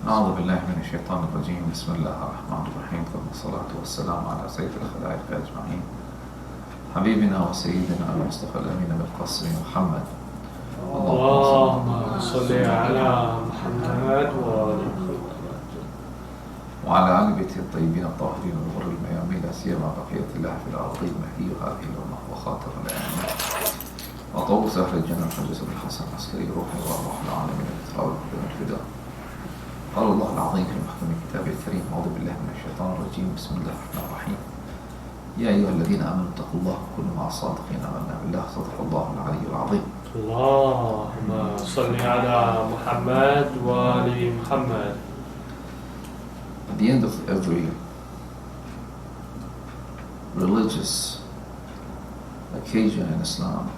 أعوذ بالله من الشيطان الرجيم. بسم الله الرحمن الرحيم. ثم الصلاة والسلام على سيد الخلائق أجمعين حبيبنا وسيدنا المصطفى الأمين بالقصر محمد. اللهم صل على محمد وعلى آل بيته الطيبين الطاهرين الغر الميامين، لا سيما بقية الله في الأرض المهدي هذه الأمة وخاتم الأئمة وطوس أهل الجنة الحجة بن الحسن العسكري روحي وأرواح العالمين الإطراء والقدم الفداء. قال الله العظيم في محكم كتابه الكريم: أعوذ بالله من الشيطان الرجيم. بسم الله الرحمن الرحيم. يا أيها الذين آمنوا اتقوا الله وكونوا مع الصادقين. آمنا بالله. صدق الله العلي العظيم. اللهم صل على محمد وآل محمد. At the end of every religious occasion in Islam,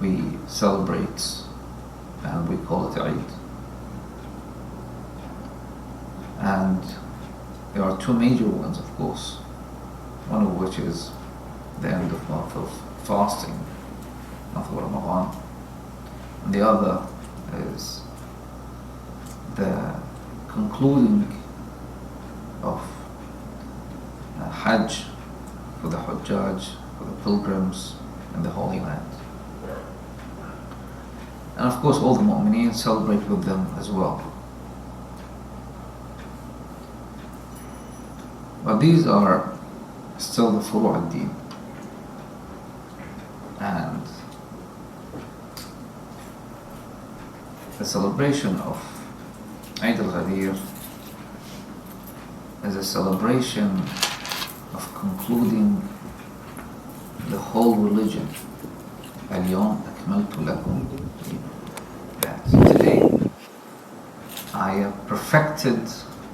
we celebrate and we call it Eid. And there are two major ones, of course, one of which is the end of month of fasting, month of Ramadan, and the other is the concluding of Hajj for the Hujjaj, for the pilgrims in the Holy Land. And of course all the mu'mineen celebrate with them as well. But these are still the furu' ad-din. And the celebration of Eid al-Ghadeer is a celebration of concluding the whole religion. Al-yawm akmaltu lakum dinakum. That today I have perfected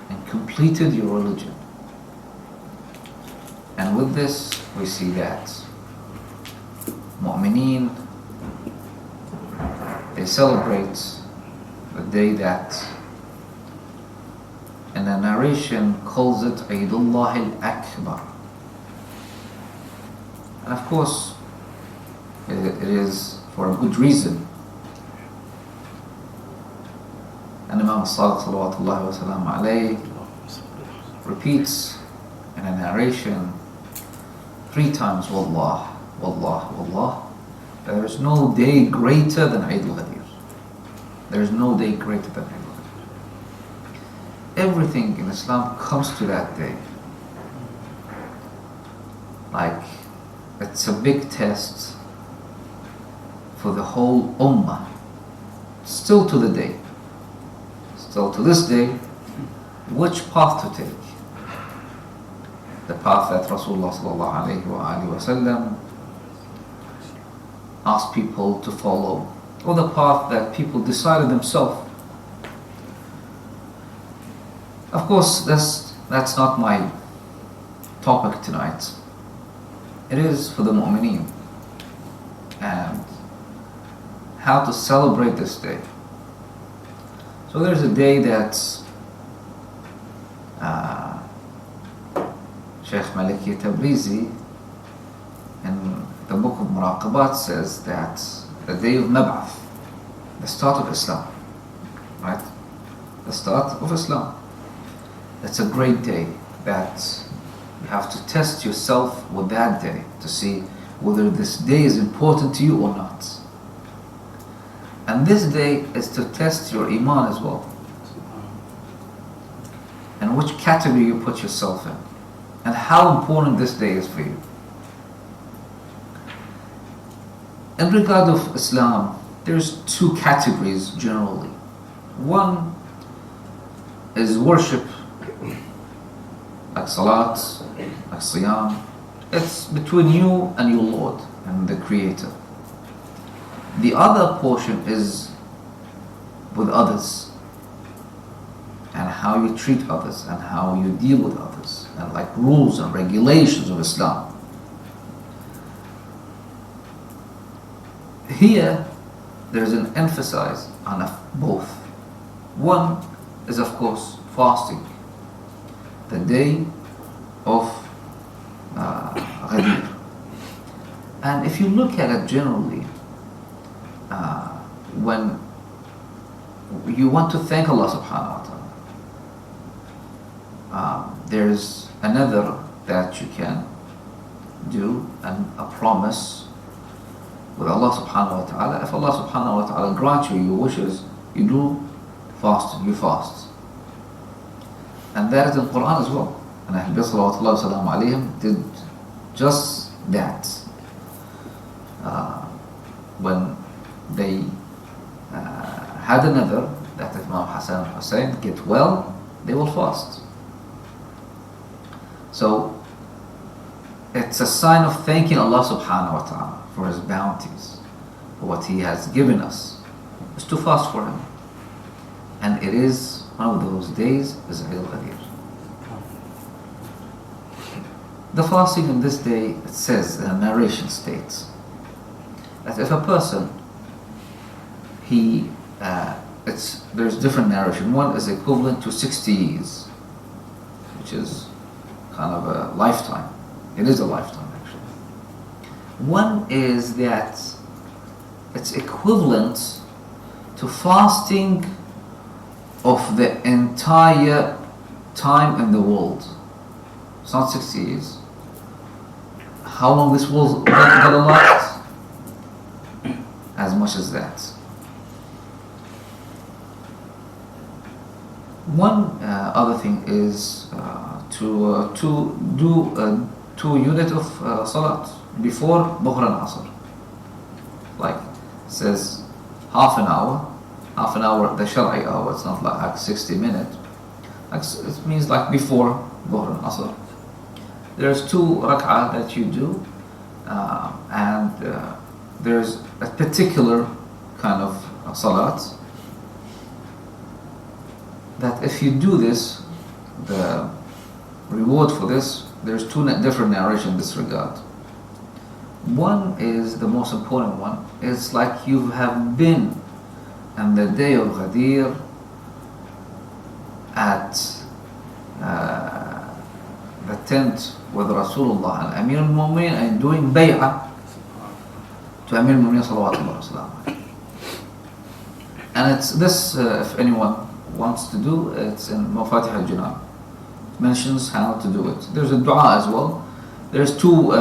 and completed your religion. And with this we see that mu'mineen, they celebrate the day that in a narration calls it Eidullah al-Akbar. And of course it is for a good reason. And Imam Sadiq salawatullahi wa salam alayhi repeats in a narration 3 times, Wallah, Wallah, Wallah. There is no day greater than Eid al-Ghadeer. There is no day greater than Eid al-Ghadeer. Everything in Islam comes to that day. Like, it's a big test for the whole ummah. Still to the day. Still to this day, which path to take? The path that Rasulullah sallallahu alayhi wa sallam asked people to follow, or the path that people decided themselves. Of course, that's not my topic tonight. It is for the mu'mineen and how to celebrate this day. So there's a day that Sheikh Maliki Tabrizi in the book of Muraqabat says that the day of Nab'ath, the start of Islam, right? The start of Islam. It's a great day that you have to test yourself with that day to see whether this day is important to you or not. And this day is to test your iman as well, and which category you put yourself in, and how important this day is for you. In regard of Islam, there's 2 categories generally. One is worship, like salat, like siyam. It's between you and your Lord and the Creator. The other portion is with others, and how you treat others and how you deal with others, and like rules and regulations of Islam. Here there's an emphasis on both. One is of course fasting, the day of Ghadeer. And if you look at it generally, when you want to thank Allah subhanahu wa ta'ala, there's another that you can do, and a promise with Allah subhanahu wa ta'ala. If Allah subhanahu wa ta'ala grants you your wishes, you do fasting, you fast. And that is in Quran as well. And Ahlul Bayt sallallahu alayhi wa sallam did just that. When they had another, that if Imam Hassan and Hussein get well, they will fast. So it's a sign of thanking Allah subhanahu wa ta'ala for His bounties, for what He has given us, is to fast for Him. And it is one of those days is Eid al-Ghadeer. The fasting in this day, it says, in a narration states, that if a person, there's different narration. One is equivalent to 60 years, which is kind of a lifetime. It is a lifetime, actually. One is that it's equivalent to fasting of the entire time in the world. It's not 60 years. How long this world gonna last? As much as that. One other thing is to do 2 units of salat before Dhuhr and Asr. Like it says half an hour, the Shar'i hour, it's not like 60 minutes. It means like before Dhuhr and Asr. There's 2 rak'ah that you do, and there's a particular kind of salat that if you do this, the reward for this, there's 2 different narrations in this regard. One is the most important one. It's like you have been on the day of Ghadeer at the tent with Rasulullah and Amir al-Mu'min and doing bay'ah to Amir al-Mu'min sallallahu alaihi wasallam. And it's this, if anyone wants to do, it's in Mafatih al-Jinan. It mentions how to do it. There's a dua as well. There's 2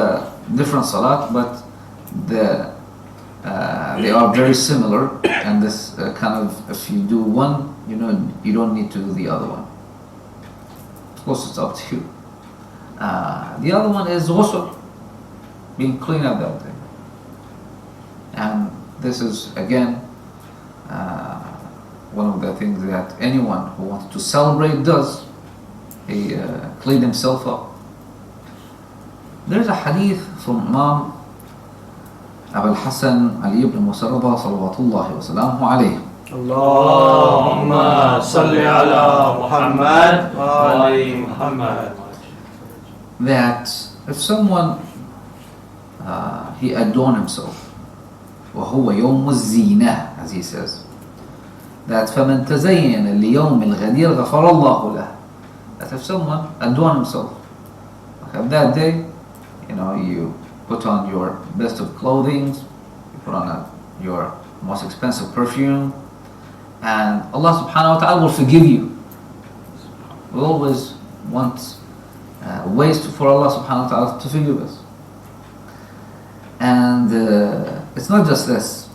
different salat, but they are very similar. And this kind of, if you do one, you don't need to do the other one. Of course, it's up to you. The other one is ghusl, being clean at that day. And this is again one of the things that anyone who wants to celebrate does. He clean himself up. There's a hadith from Imam Abu Hassan Ali ibn Musarraba salawatullahi wa salamuhu alayhi. Allahumma salli ala Muhammad wa ali Muhammad. That if someone he adorn himself, وهو يوم الزينة, as he says, that فمن تزين ليوم الغدير غفر الله له. That if someone adorn himself, like that day, you put on your best of clothing, you put on your most expensive perfume, and Allah subhanahu wa ta'ala will forgive you. We always want ways for Allah subhanahu wa ta'ala to forgive us. And it's not just this.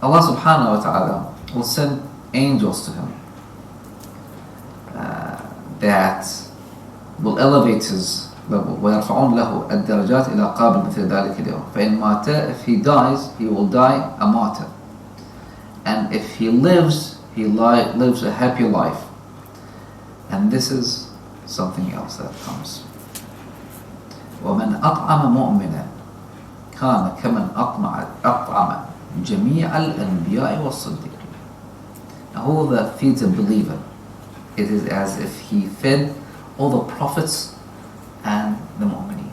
Allah subhanahu wa ta'ala will send angels to him that will elevate his level. وَيَرْفَعُونَ لَهُ الدَّرَجَاتِ إِلَىٰ قَابِلٍ مِثْلِ ذَلِكَ الْيَوْمِ فَإِنْ مَاتَ, if he dies, he will die a martyr. And if he lives, he lives a happy life. And this is something else that comes. وَمَنْ أَطْعَمَ مُؤْمِنًا كَانَ كَمَنْ أَطْعَمَ جَمِيعَ الْأَنْبِيَاءِ وَالصِّدِّقِينَ. Now whoever feeds a believer, it is as if he fed all the prophets and the mu'mineen.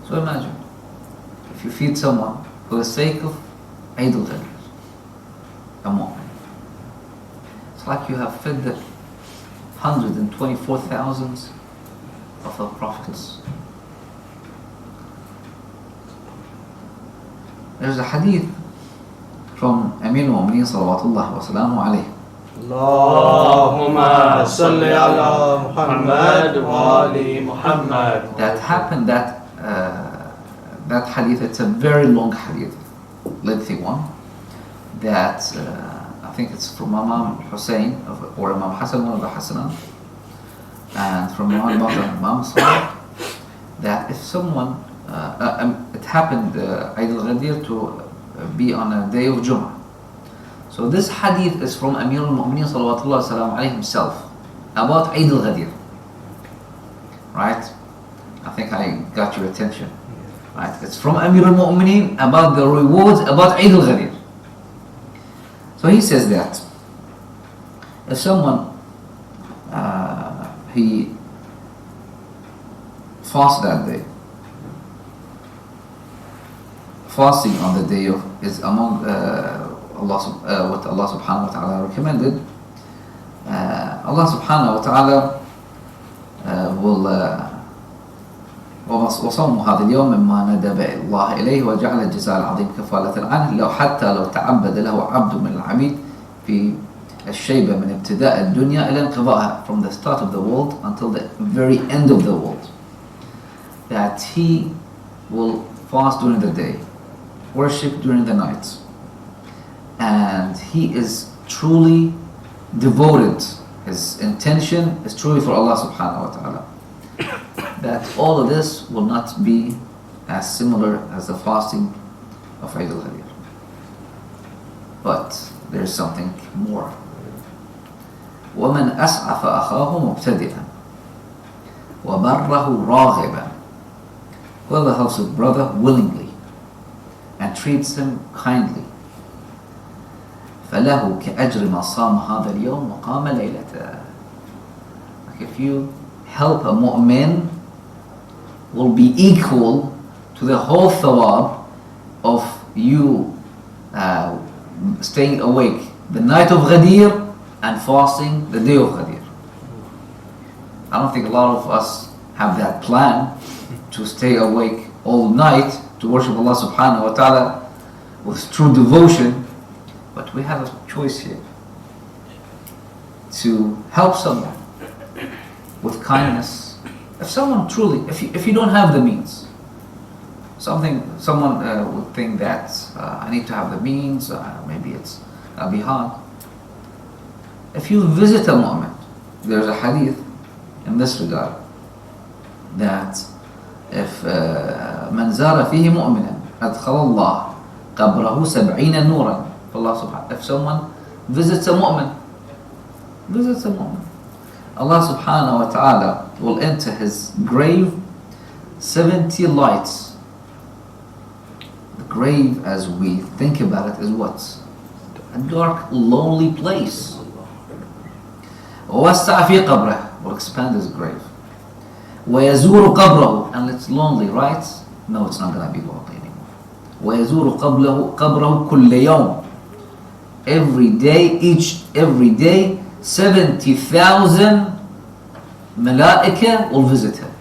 So imagine, if you feed someone for the sake of Eid al-Ghadeer, a mu'min, it's like you have fed the 124,000 of the prophets There's a hadith from Amir al-Mu'mineen salawatullah wa salamu alayhi. Allahumma salli ala Muhammad wa ali Muhammad. That happened, that hadith, it's a very long hadith, lengthy one, that I think it's from Imam Hussein or Imam Hassan, one of the Hassanan, and from Imam Bakr and Imam Salih, that if someone, it happened Eid al-Ghadeer to be on a day of Jum'ah. So this hadith is from Amir al-Mu'mineen salawatullah salam alayhi himself about Eid al-Ghadeer. Right? I think I got your attention. Right? It's from Amir al-Mu'mineen about the rewards about Eid al-Ghadeer. So he says that if someone he fasts that day, fasting on the day of is among what Allah subhanahu wa ta'ala recommended. Allah subhanahu wa ta'ala will وصوم هذا اليوم مما ندب الله إليه وجعل الجزاء العظيم كفالة عنه لو حتى لو تعبد له عبد من العبيد في الشيبة من ابتداء الدنيا إلى انقضائها, from the start of the world until the very end of the world, that he will fast during the day, worship during the night, and he is truly devoted, his intention is truly for Allah subhanahu wa ta'ala, that all of this will not be as similar as the fasting of Eid al-Ghadeer. But there's something more. وَمَنْ أَسْعَفَ أَخَاهُ مُبْتَدِئًا وَبَرَّهُ رَاغِبًا, whoever helps his brother willingly and treats him kindly, فَلَهُ كَأَجْرِ مَا صَامَ هَذَا الْيَوْمِ وَقَامَ لَيْلَةً. Like if you help a mu'min, will be equal to the whole thawab of you staying awake the night of Ghadeer and fasting the day of Ghadeer. I don't think a lot of us have that plan to stay awake all night to worship Allah subhanahu wa ta'ala with true devotion, but we have a choice here to help someone with kindness. If someone truly, if you don't have the means, someone would think that I need to have the means, maybe that'll be hard. If you visit a mu'min, there's a hadith in this regard, that if من زار فيه مؤمنا أدخل الله قبره 70 نورا, if someone visits a mu'min, Allah subhanahu wa ta'ala will enter his grave 70 lights. The grave, as we think about it, is what? A dark, lonely place. وَوَسَّعَ فِي قَبْرَهُ, will expand his grave. وَيَزُورُ قَبْرَهُ, and it's lonely, right? No, it's not going to be lonely anymore. وَيَزُورُ قَبْرَهُ كُلَّ يَوْمٍ, every day 70,000 malaika will visit him.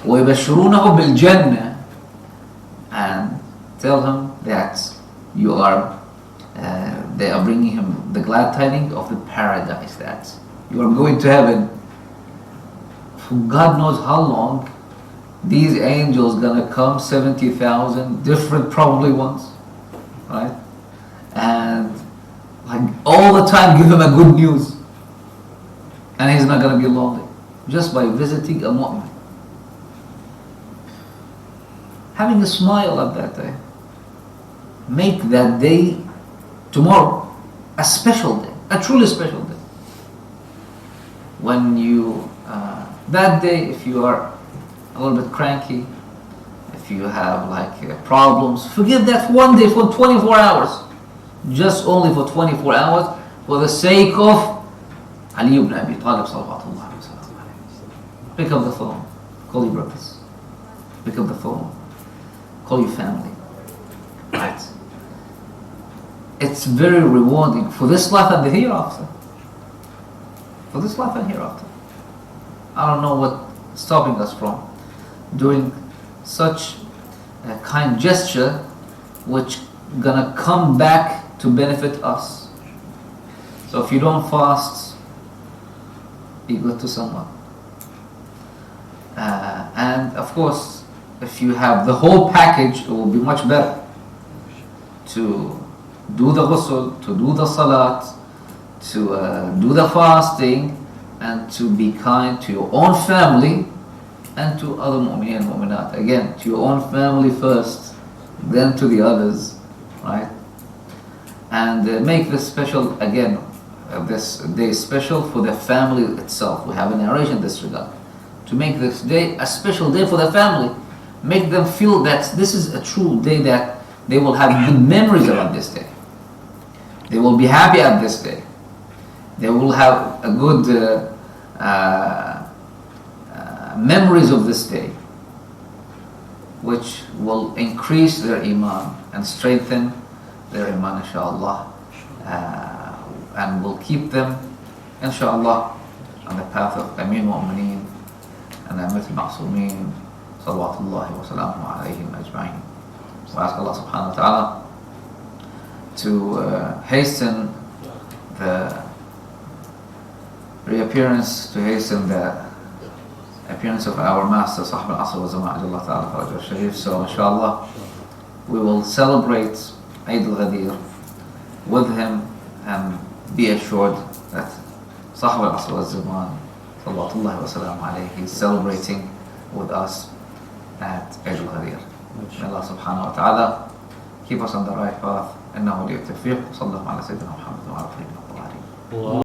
وَيَبَشِّرُونَهُ بِالْجَنَّةِ, and tell him that they are bringing him the glad tidings of the paradise, that you are going to heaven. For God knows how long these angels gonna come, 70,000 different probably ones, right? And like all the time give him a good news, and he's not gonna be lonely just by visiting a mu'min. Having a smile at that day, make that day tomorrow a special day, a truly special day. When you that day, if you are a little bit cranky, if you have problems, forget that one day for 24 hours, just only for 24 hours, for the sake of Ali ibn Abi Talib sallallahu alaihi wasallam. Pick up the phone, call your brothers, pick up the phone, call your family, right? It's very rewarding for this life and the hereafter. For this life and hereafter. I don't know what's stopping us from doing such a kind gesture which gonna come back to benefit us. So if you don't fast, be good to someone. And of course, if you have the whole package, it will be much better to do the ghusl, to do the salat, to do the fasting, and to be kind to your own family and to other mu'mineen and mu'minat. Again, to your own family first, then to the others, right? And make this special, again, this day special for the family itself. We have a narration in this regard. To make this day a special day for the family. Make them feel that this is a true day, that they will have good memories about this day. They will be happy at this day. They will have a good memories of this day, which will increase their iman and strengthen their iman, inshaAllah, and will keep them, inshaAllah, on the path of Ameen Mu'mineen and Amir al-Ma'sumin, salawatullahi wa salamu alayhim ajma'in. So I ask Allah subhanahu wa ta'ala to hasten the reappearance, to hasten the appearance of our master, Sahib al-Asr wa Zama' Ajallah ta'ala Faraj al-Sharif. So inshallah, we will celebrate Eid al-Ghadeer with him, and be assured that Sahib al-Asr wa Zama' salawatullahi wa salamu alayhi is celebrating with us at Eid al-Ghadeer. May Allah subhanahu wa ta'ala keep us on the right path. إنه لي التوفيق. صلى الله على سيدنا محمد وعلى آله وصحبه.